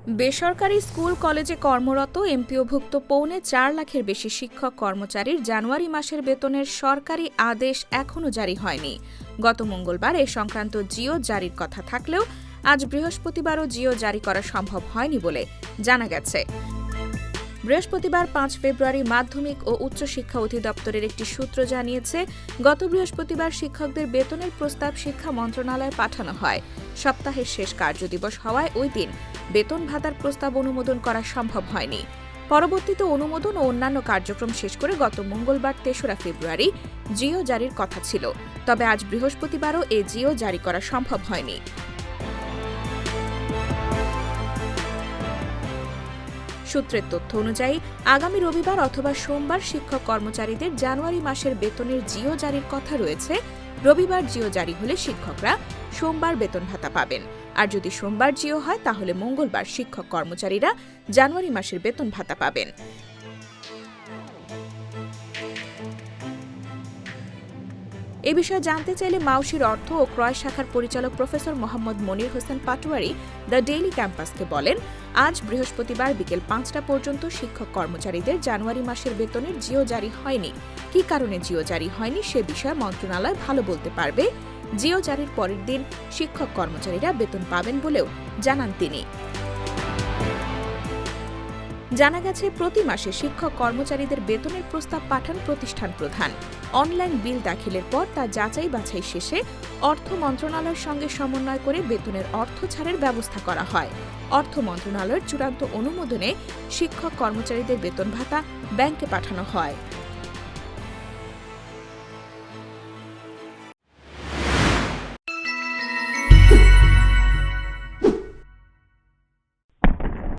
বেসরকারি স্কুল কলেজে কর্মরত এমপিওভুক্ত 4.25 লাখের বেশি শিক্ষক কর্মচারীর জানুয়ারি মাসের বেতনের সরকারি আদেশ এখনও জারি হয়নি। গত মঙ্গলবার এ সংক্রান্ত জিও জারির কথা থাকলেও আজ বৃহস্পতিবারও জিও জারি করা সম্ভব হয়নি বলে জানা গেছে। বৃহস্পতিবার 5 ফেব্রুয়ারি মাধ্যমিক ও উচ্চশিক্ষা অধিদপ্তরের একটি সূত্র জানিয়েছে, গত বৃহস্পতিবার শিক্ষকদের বেতনের প্রস্তাব শিক্ষা মন্ত্রণালয়ে পাঠানো হয়। সপ্তাহের শেষ কার্যদিবস হওয়ায় ওই দিন বেতন ভাতার প্রস্তাব অনুমোদন করা সম্ভব হয়নি। পরবর্তীতে অনুমোদন ও অন্যান্য কার্যক্রম শেষ করে গত মঙ্গলবার 3রা ফেব্রুয়ারি জিও জারির কথা ছিল। তবে আজ বৃহস্পতিবারও এ জিও জারি করা সম্ভব হয়নি। সূত্রের তথ্য অনুযায়ী আগামী রবিবার অথবা সোমবার শিক্ষক কর্মচারীদের জানুয়ারি মাসের বেতনের জিও জারির কথা রয়েছে। রবিবার জিও জারি হলে শিক্ষকরা সোমবার বেতন ভাতা পাবেন, আর যদি সোমবার জিও হয় তাহলে মঙ্গলবার শিক্ষক কর্মচারীরা জানুয়ারি মাসের বেতন ভাতা পাবেন। এ বিষয়ে জানতে চাইলে মাউশির অর্থ ও ক্রয় শাখার পরিচালক professor Mohammad Monir Hossain Patwari the daily ক্যাম্পাসকে বলেন, আজ বৃহস্পতিবার বিকেল 5টা পর্যন্ত শিক্ষক কর্মচারীদের জানুয়ারি মাসের বেতনের জিও জারি হয়নি। কী কারণে জিও জারি হয়নি সে বিষয়ে মন্ত্রণালয় ভালো বলতে পারবে। জিও জারির পরের দিন শিক্ষক কর্মচারীরা বেতন পাবেন বলেও জানান তিনি। জানা গেছে, প্রতি মাসে শিক্ষক কর্মচারীদের বেতনের প্রস্তাব পাঠান প্রতিষ্ঠান প্রধান। অনলাইন বিল দাখিলের পর তা যাচাই বাছাই শেষে অর্থ মন্ত্রণালয়ের সঙ্গে সমন্বয় করে বেতনের অর্থ ছাড়ের ব্যবস্থা করা হয়। অর্থ মন্ত্রণালয়ের চূড়ান্ত অনুমোদনে শিক্ষক কর্মচারীদের বেতন ভাতা ব্যাংকে পাঠানো হয়।